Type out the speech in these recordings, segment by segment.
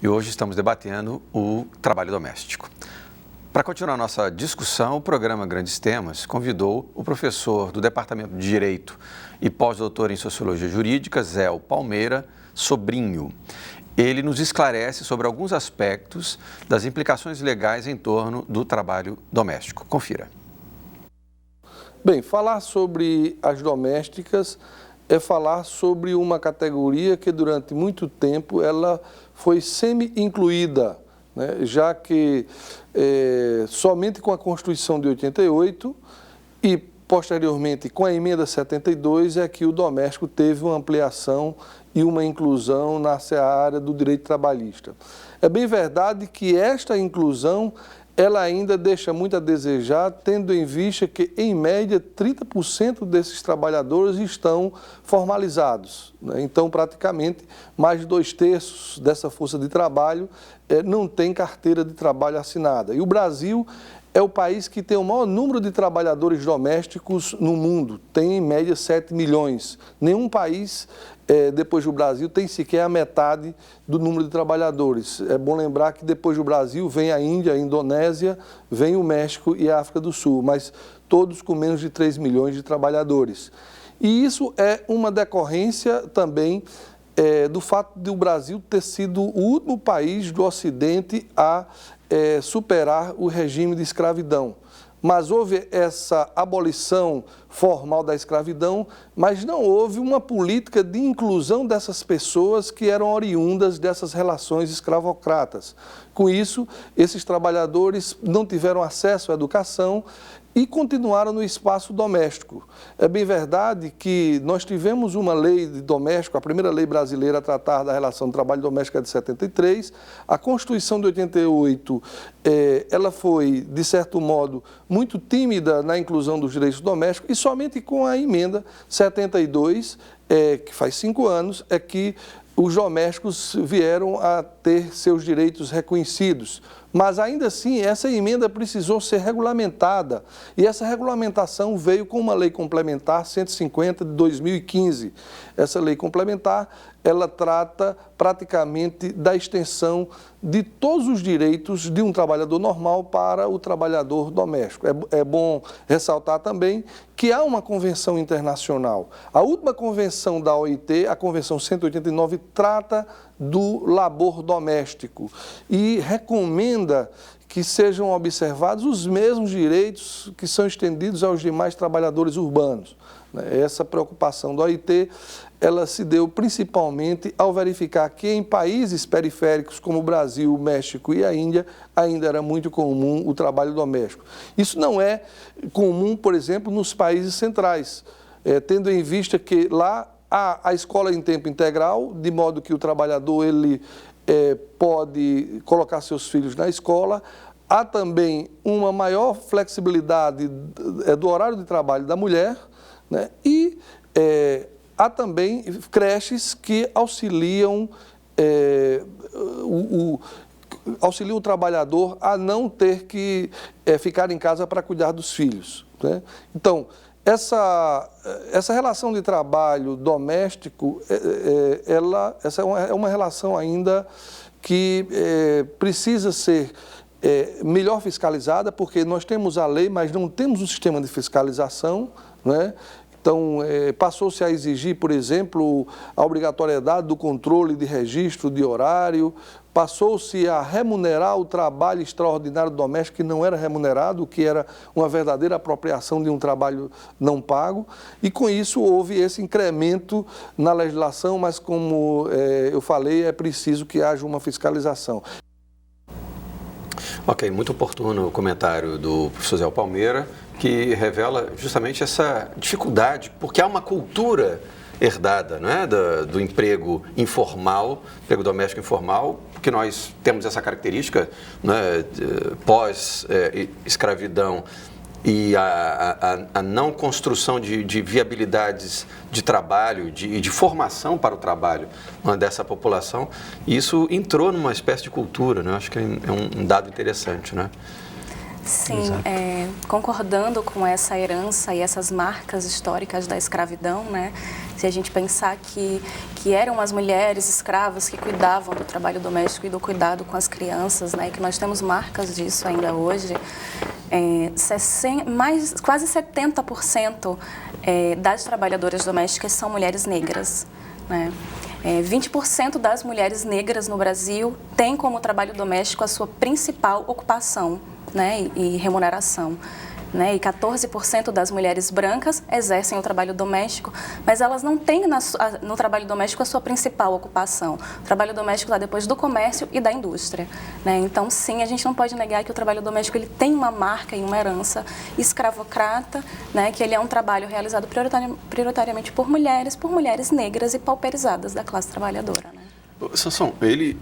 E hoje estamos debatendo o trabalho doméstico. Para continuar nossa discussão, o programa Grandes Temas convidou o professor do Departamento de Direito e pós-doutor em Sociologia Jurídica, Zé Palmeira Sobrinho. Ele nos esclarece sobre alguns aspectos das implicações legais em torno do trabalho doméstico. Confira. Bem, falar sobre as domésticas é falar sobre uma categoria que durante muito tempo ela foi semi-incluída, né? Já que somente com a Constituição de 88 e posteriormente com a Emenda 72 é que o doméstico teve uma ampliação e uma inclusão na área do direito trabalhista. É bem verdade que esta inclusão ela ainda deixa muito a desejar, tendo em vista que, em média, 30% desses trabalhadores estão formalizados, né? Então, praticamente, mais de 2/3 dessa força de trabalho não tem carteira de trabalho assinada. E o Brasil é o país que tem o maior número de trabalhadores domésticos no mundo, tem, em média, 7 milhões. Nenhum país depois do Brasil tem sequer a metade do número de trabalhadores. É bom lembrar que depois do Brasil vem a Índia, a Indonésia, vem o México e a África do Sul, mas todos com menos de 3 milhões de trabalhadores. E isso é uma decorrência também do fato de o Brasil ter sido o último país do Ocidente a superar o regime de escravidão. Mas houve essa abolição formal da escravidão, mas não houve uma política de inclusão dessas pessoas que eram oriundas dessas relações escravocratas. Com isso, esses trabalhadores não tiveram acesso à educação e continuaram no espaço doméstico. É bem verdade que nós tivemos uma lei de doméstico, a primeira lei brasileira a tratar da relação de trabalho doméstico é de 73, a Constituição de 88, ela foi, de certo modo, muito tímida na inclusão dos direitos domésticos e somente com a emenda 72, que faz 5 anos, é que os domésticos vieram a ter seus direitos reconhecidos. Mas, ainda assim, essa emenda precisou ser regulamentada e essa regulamentação veio com uma lei complementar 150 de 2015. Essa lei complementar, ela trata praticamente da extensão de todos os direitos de um trabalhador normal para o trabalhador doméstico. É bom ressaltar também que há uma convenção internacional. A última convenção da OIT, a Convenção 189, trata do labor doméstico e recomenda que sejam observados os mesmos direitos que são estendidos aos demais trabalhadores urbanos. Essa preocupação da OIT, ela se deu principalmente ao verificar que em países periféricos como o Brasil, o México e a Índia, ainda era muito comum o trabalho doméstico. Isso não é comum, por exemplo, nos países centrais, tendo em vista que lá há a escola em tempo integral, de modo que o trabalhador ele, pode colocar seus filhos na escola. Há também uma maior flexibilidade do horário de trabalho da mulher, né? E há também creches que auxiliam o trabalhador a não ter que ficar em casa para cuidar dos filhos, né? Então, essa relação de trabalho doméstico, essa é uma relação ainda que precisa ser melhor fiscalizada, porque nós temos a lei, mas não temos um sistema de fiscalização, né? Então, passou-se a exigir, por exemplo, a obrigatoriedade do controle de registro de horário, passou-se a remunerar o trabalho extraordinário doméstico que não era remunerado, o que era uma verdadeira apropriação de um trabalho não pago, e com isso houve esse incremento na legislação, mas como eu falei, é preciso que haja uma fiscalização. Ok, muito oportuno o comentário do professor Zé Palmeira, que revela justamente essa dificuldade, porque há uma cultura herdada, não é, do emprego informal, emprego doméstico informal, porque nós temos essa característica, né, pós-escravidão e a não construção de viabilidades de trabalho, de formação para o trabalho, né, dessa população. E isso entrou numa espécie de cultura, né? Acho que é um dado interessante, né? Sim, concordando com essa herança e essas marcas históricas da escravidão, né? Se a gente pensar que eram as mulheres escravas que cuidavam do trabalho doméstico e do cuidado com as crianças, né? E que nós temos marcas disso ainda hoje, quase 70% das trabalhadoras domésticas são mulheres negras, né? 20% das mulheres negras no Brasil têm como trabalho doméstico a sua principal ocupação, né, e remuneração. Né, e 14% das mulheres brancas exercem o trabalho doméstico, mas elas não têm no trabalho doméstico a sua principal ocupação. O trabalho doméstico está depois do comércio e da indústria. Né? Então, sim, a gente não pode negar que o trabalho doméstico ele tem uma marca e uma herança escravocrata, né, que ele é um trabalho realizado prioritariamente por mulheres negras e pauperizadas da classe trabalhadora. Né? Sansão, ele,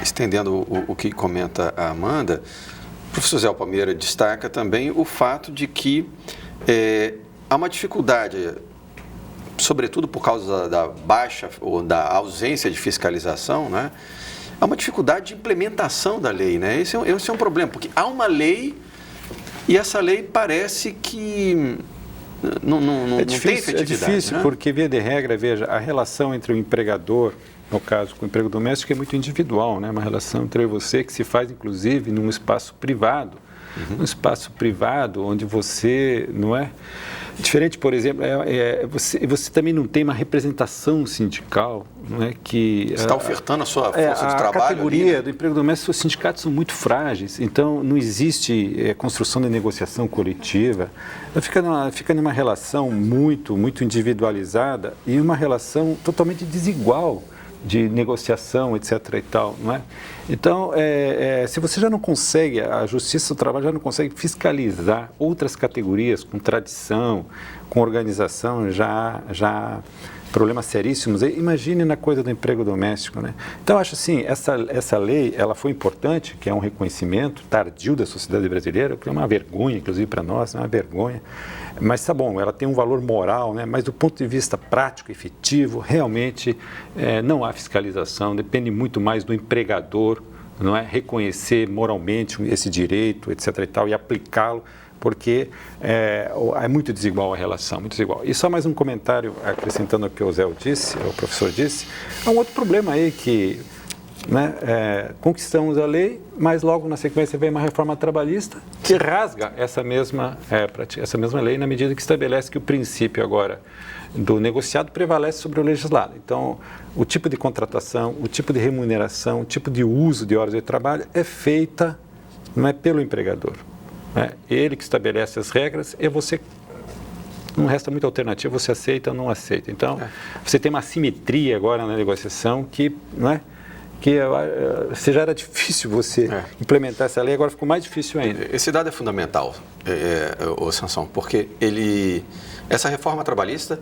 estendendo o que comenta a Amanda, o professor Zé Palmeira destaca também o fato de que há uma dificuldade, sobretudo por causa da baixa ou da ausência de fiscalização, né? Há uma dificuldade de implementação da lei, né? Esse é um problema, porque há uma lei e essa lei parece que não tem efetividade. É difícil, né? Porque, via de regra, veja, a relação entre o empregador, no caso com o emprego doméstico, é muito individual, né? Uma relação entre eu e você que se faz, inclusive, num espaço privado. Um espaço privado onde você, não é? Diferente, por exemplo, você também não tem uma representação sindical, não é? Que você está ofertando a sua força de trabalho. A categoria ali, né? do emprego doméstico, os sindicatos são muito frágeis, então não existe construção de negociação coletiva. Fica numa relação muito individualizada e uma relação totalmente desigual de negociação, etc. e tal, não é? Então, se você já não consegue, a Justiça do Trabalho já não consegue fiscalizar outras categorias com tradição, com organização, já problemas seríssimos, imagine na coisa do emprego doméstico, né? Então, acho assim, essa lei, ela foi importante, que é um reconhecimento tardio da sociedade brasileira, que é uma vergonha, inclusive para nós, é uma vergonha. Mas tá bom, ela tem um valor moral, né? Mas do ponto de vista prático, efetivo, realmente não há fiscalização, depende muito mais do empregador, não é? Reconhecer moralmente esse direito, etc. e tal, e aplicá-lo, porque é muito desigual a relação, muito desigual. E só mais um comentário, acrescentando o que o Zé disse, o professor disse, há um outro problema aí que, né, conquistamos a lei, mas logo na sequência vem uma reforma trabalhista que rasga essa mesma lei na medida que estabelece que o princípio agora do negociado prevalece sobre o legislado. Então, o tipo de contratação, o tipo de remuneração, o tipo de uso de horas de trabalho é feita, não é pelo empregador. Ele que estabelece as regras e você, não resta muita alternativa, você aceita ou não aceita. Então, você tem uma assimetria agora na negociação que, não é? Que se já era difícil você implementar essa lei, agora ficou mais difícil ainda. Esse dado é fundamental, Sansão, porque essa reforma trabalhista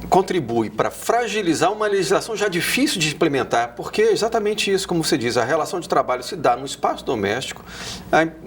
contribui para fragilizar uma legislação já difícil de implementar, porque é exatamente isso, como você diz, a relação de trabalho se dá no espaço doméstico,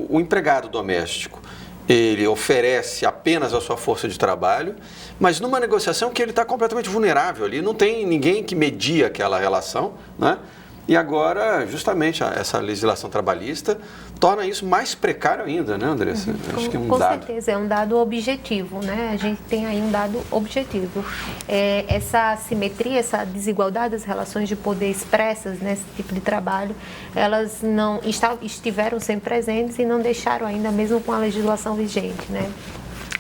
o empregado doméstico, ele oferece apenas a sua força de trabalho, mas numa negociação que ele está completamente vulnerável ali, não tem ninguém que media aquela relação, né? E agora, justamente, essa legislação trabalhista torna isso mais precário ainda, né, Andressa? Acho que é um dado. Com certeza, é um dado objetivo, né? A gente tem aí um dado objetivo. Essa assimetria, essa desigualdade das relações de poder expressas nesse tipo de trabalho, elas não estiveram sempre presentes e não deixaram ainda, mesmo com a legislação vigente, né?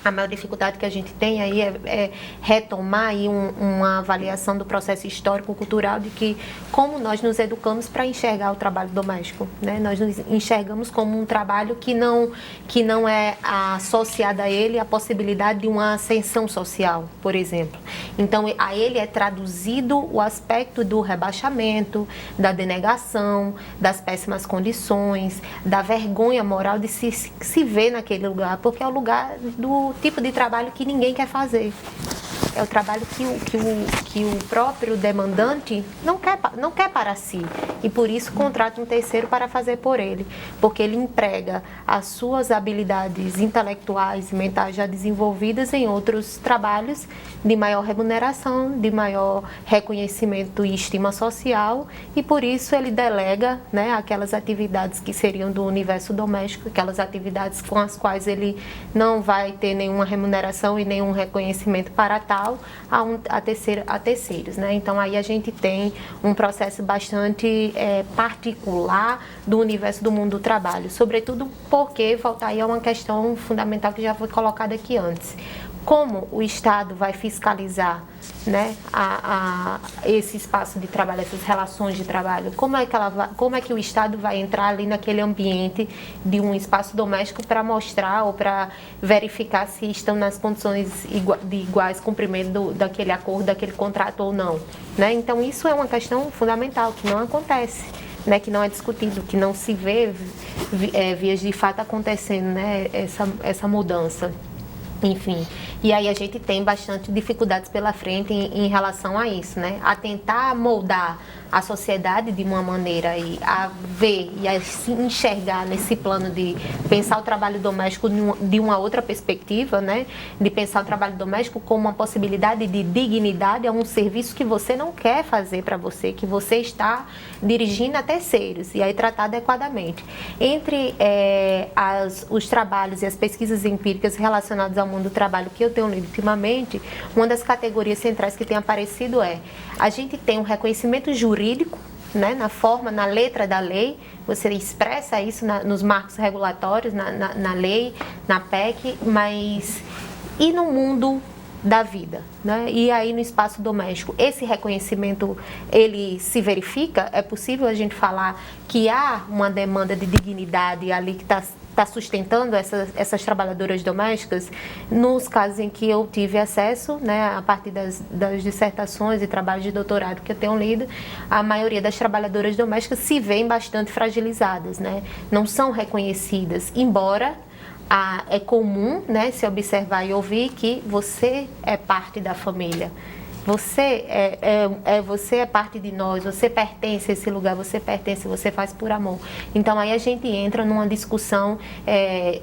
A maior dificuldade que a gente tem aí é retomar aí uma avaliação do processo histórico-cultural de que como nós nos educamos para enxergar o trabalho doméstico, né? Nós nos enxergamos como um trabalho que não é associado a ele a possibilidade de uma ascensão social, por exemplo. Então, a ele é traduzido o aspecto do rebaixamento, da denegação, das péssimas condições, da vergonha moral de se ver naquele lugar, porque é o lugar do tipo de trabalho que ninguém quer fazer. é o trabalho que o próprio demandante não quer para si. E por isso contrata um terceiro para fazer por ele. Porque ele emprega as suas habilidades intelectuais e mentais já desenvolvidas em outros trabalhos de maior remuneração, de maior reconhecimento e estima social, e por isso ele delega, né, aquelas atividades que seriam do universo doméstico, aquelas atividades com as quais ele não vai ter nenhuma remuneração e nenhum reconhecimento para tal, a terceiros, né? Então aí a gente tem um processo bastante particular do universo do mundo do trabalho, sobretudo porque, voltar aí a uma questão fundamental que já foi colocada aqui antes. Como o Estado vai fiscalizar, né, esse espaço de trabalho, essas relações de trabalho? Como é que o Estado vai entrar ali naquele ambiente de um espaço doméstico para mostrar ou para verificar se estão nas condições de iguais cumprimento daquele acordo, daquele contrato ou não, né? Então isso é uma questão fundamental que não acontece, né, que não é discutido, que não se vê vias de fato acontecendo, né, essa mudança. Enfim, e aí a gente tem bastante dificuldades pela frente em relação a isso, né? A tentar moldar a sociedade de uma maneira e a ver e a se enxergar nesse plano de pensar o trabalho doméstico de uma outra perspectiva, né? De pensar o trabalho doméstico como uma possibilidade de dignidade, é um serviço que você não quer fazer para você, que você está dirigindo a terceiros, e aí tratar adequadamente. Entre os trabalhos e as pesquisas empíricas relacionadas ao mundo do trabalho que eu tenho lido ultimamente, uma das categorias centrais que tem aparecido a gente tem um reconhecimento jurídico, né, na forma, na letra da lei, você expressa isso nos marcos regulatórios, na lei, na PEC, mas e no mundo da vida, né? E aí no espaço doméstico, esse reconhecimento, ele se verifica? É possível a gente falar que há uma demanda de dignidade ali que está sustentando essas trabalhadoras domésticas? Nos casos em que eu tive acesso, né, a partir das dissertações e trabalhos de doutorado que eu tenho lido, a maioria das trabalhadoras domésticas se veem bastante fragilizadas, né? Não são reconhecidas, embora é comum, né, se observar e ouvir que você é parte da família. Você é parte de nós, você pertence a esse lugar, você pertence, você faz por amor. Então aí a gente entra numa discussão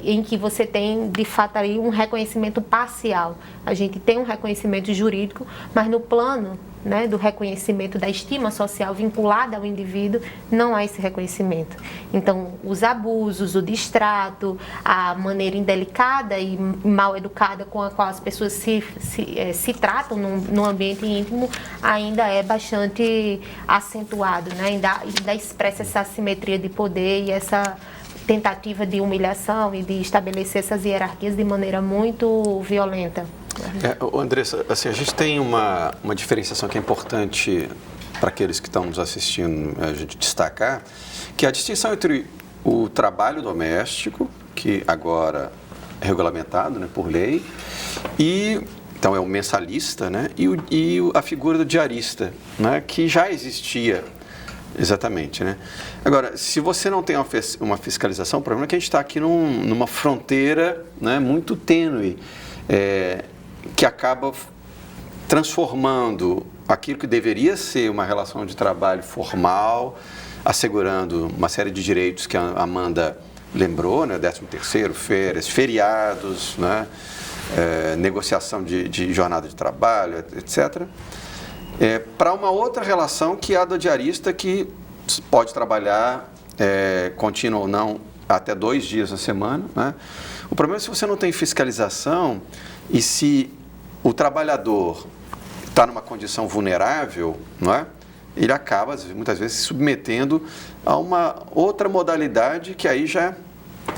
em que você tem, de fato, aí um reconhecimento parcial. A gente tem um reconhecimento jurídico, mas no plano, né, do reconhecimento da estima social vinculada ao indivíduo, não há esse reconhecimento. Então, os abusos, o distrato, a maneira indelicada e mal educada com a qual as pessoas se tratam no ambiente íntimo ainda é bastante acentuado, né? Ainda expressa essa assimetria de poder e essa tentativa de humilhação e de estabelecer essas hierarquias de maneira muito violenta. Andressa, assim, a gente tem uma diferenciação que é importante para aqueles que estão nos assistindo a gente destacar, que é a distinção entre o trabalho doméstico, que agora é regulamentado, né, por lei, e então é o mensalista, né, e a figura do diarista, né, que já existia. Exatamente, né? Agora, se você não tem uma fiscalização, o problema é que a gente está aqui numa fronteira, né, muito tênue, que acaba transformando aquilo que deveria ser uma relação de trabalho formal, assegurando uma série de direitos que a Amanda lembrou, né? 13º, férias, feriados, né? Negociação de jornada de trabalho, etc., para uma outra relação que é a do diarista, que pode trabalhar contínuo ou não até 2 dias na semana, né? O problema é se você não tem fiscalização e se o trabalhador está numa condição vulnerável, não é? Ele acaba, muitas vezes, se submetendo a uma outra modalidade que aí já,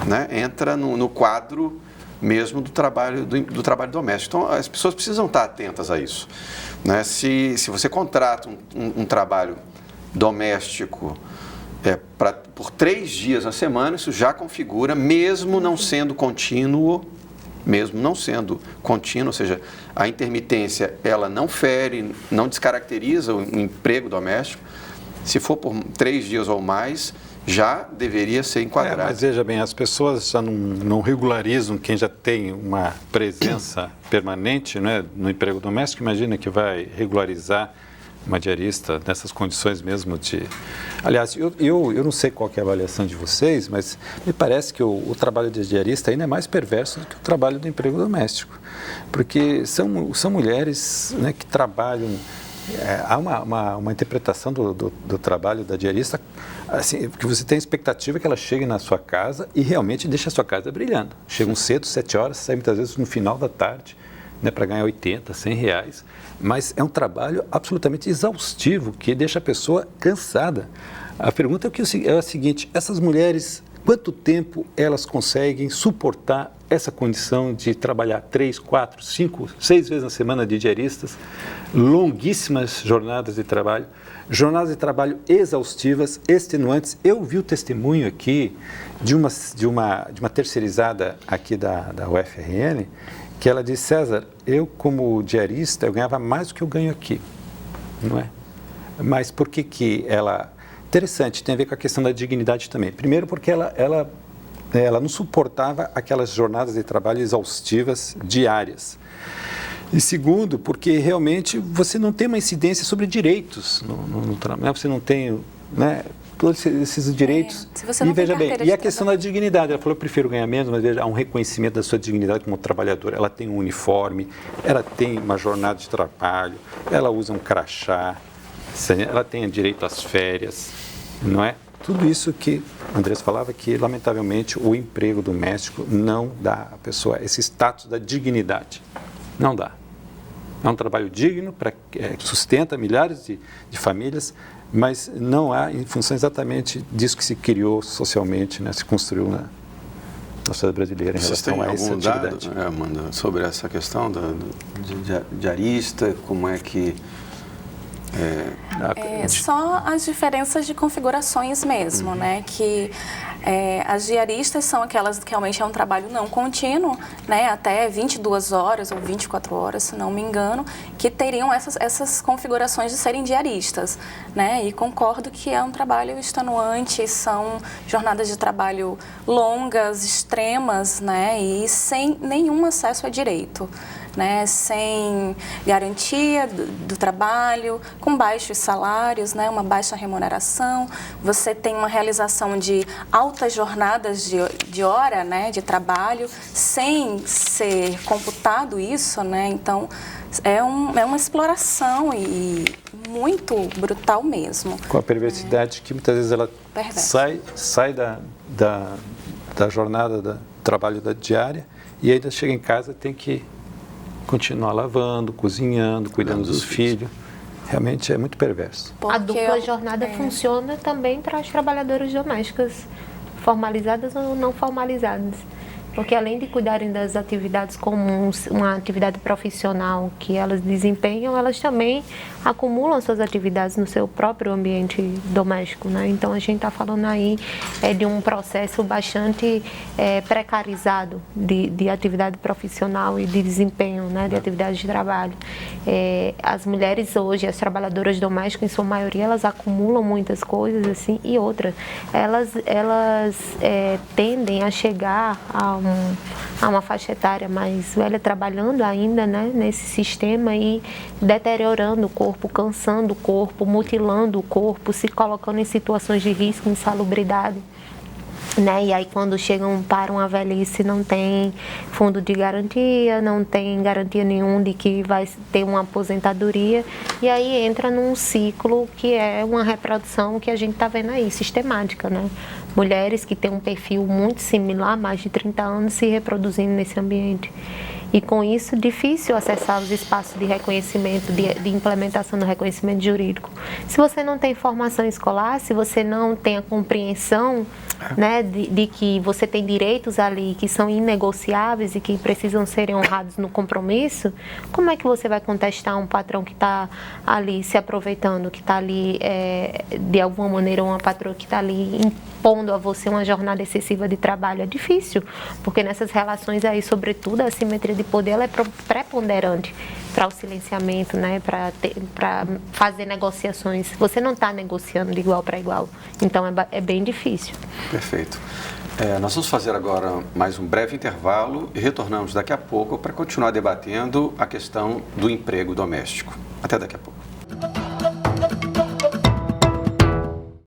né, entra no quadro mesmo do trabalho doméstico. Então, as pessoas precisam estar atentas a isso, né? Se você contrata um trabalho doméstico por 3 dias na semana, isso já configura, mesmo não sendo contínuo, ou seja, a intermitência, ela não fere, não descaracteriza o emprego doméstico. Se for por 3 dias ou mais, já deveria ser enquadrado. Mas veja bem, as pessoas já não regularizam quem já tem uma presença permanente, né, no emprego doméstico. Imagina que vai regularizar uma diarista nessas condições mesmo de... Aliás, eu não sei qual que é a avaliação de vocês, mas me parece que o trabalho de diarista ainda é mais perverso do que o trabalho do emprego doméstico. Porque são mulheres, né, que trabalham... há uma interpretação do trabalho da diarista, assim, que você tem a expectativa que ela chegue na sua casa e realmente deixe a sua casa brilhando. Chegam cedo, 7 horas, saem muitas vezes no final da tarde, né, para ganhar 80, 100 reais. Mas é um trabalho absolutamente exaustivo, que deixa a pessoa cansada. A pergunta é a seguinte: essas mulheres, quanto tempo elas conseguem suportar essa condição de trabalhar 3, 4, 5, 6 vezes na semana de diaristas, longuíssimas jornadas de trabalho exaustivas, extenuantes? Eu vi o testemunho aqui de uma terceirizada aqui da UFRN, que ela disse: César, eu como diarista, eu ganhava mais do que eu ganho aqui, não é? Mas por que ela... Interessante, tem a ver com a questão da dignidade também. Primeiro porque ela não suportava aquelas jornadas de trabalho exaustivas diárias. E segundo, porque realmente você não tem uma incidência sobre direitos no trabalho, você não tem, né, todos esses direitos. Se você não veja tem bem, e a questão da dignidade, ela falou: eu prefiro ganhar menos, mas veja, há um reconhecimento da sua dignidade como trabalhadora. Ela tem um uniforme, ela tem uma jornada de trabalho, ela usa um crachá, ela tem direito às férias, não é? Tudo isso que o Andrés falava, que lamentavelmente o emprego doméstico não dá à pessoa esse status da dignidade. Não dá. É um trabalho digno, que sustenta milhares de famílias, mas não há, em função exatamente disso que se criou socialmente, né, se construiu na sociedade brasileira em relação a essa atividade. Vocês têm algum dado, Amanda, sobre essa questão de diarista, como é que... Só as diferenças de configurações mesmo, né? Que as diaristas são aquelas que realmente é um trabalho não contínuo, né? Até 22 horas ou 24 horas, se não me engano, que teriam essas configurações de serem diaristas, né? E concordo que é um trabalho extenuante, são jornadas de trabalho longas, extremas, né? E sem nenhum acesso a direito, né? Sem garantia do trabalho, com baixos salários, né? Uma baixa remuneração. Você tem uma realização de altas jornadas de hora, né? De trabalho, sem ser computado isso, né? Então, é uma exploração e muito brutal mesmo. Com a perversidade que muitas vezes ela sai da jornada do trabalho da diária e ainda chega em casa e tem que continuar lavando, cozinhando, cuidando dos filhos. Realmente é muito perverso. A dupla jornada funciona também para as trabalhadoras domésticas, formalizadas ou não formalizadas. Porque além de cuidarem das atividades comuns, uma atividade profissional que elas desempenham, elas também acumulam suas atividades no seu próprio ambiente doméstico, né? Então a gente está falando aí de um processo bastante precarizado de atividade profissional e de desempenho, né? De atividade de trabalho. As mulheres hoje, as trabalhadoras domésticas, em sua maioria, elas acumulam muitas coisas assim, e outras, elas tendem a chegar a uma faixa etária mais velha, trabalhando ainda, né, nesse sistema e deteriorando o corpo, cansando o corpo, mutilando o corpo, se colocando em situações de risco, insalubridade. Né? E aí quando chegam para uma velhice não tem fundo de garantia, não tem garantia nenhuma de que vai ter uma aposentadoria, e aí entra num ciclo que é uma reprodução que a gente está vendo aí, sistemática, né? Mulheres que têm um perfil muito similar, mais de 30 anos, se reproduzindo nesse ambiente. E com isso, difícil acessar os espaços de reconhecimento, de implementação do reconhecimento jurídico. Se você não tem formação escolar, se você não tem a compreensão, né, de que você tem direitos ali que são inegociáveis e que precisam serem honrados no compromisso, como é que você vai contestar um patrão que está ali se aproveitando, que está ali, de alguma maneira, uma patroa que está ali impondo a você uma jornada excessiva de trabalho. É difícil, porque nessas relações aí, sobretudo, a assimetria de poder ela é preponderante para o silenciamento, né? Para fazer negociações. Você não está negociando de igual para igual, então é bem difícil. Perfeito. Nós vamos fazer agora mais um breve intervalo e retornamos daqui a pouco para continuar debatendo a questão do emprego doméstico. Até daqui a pouco.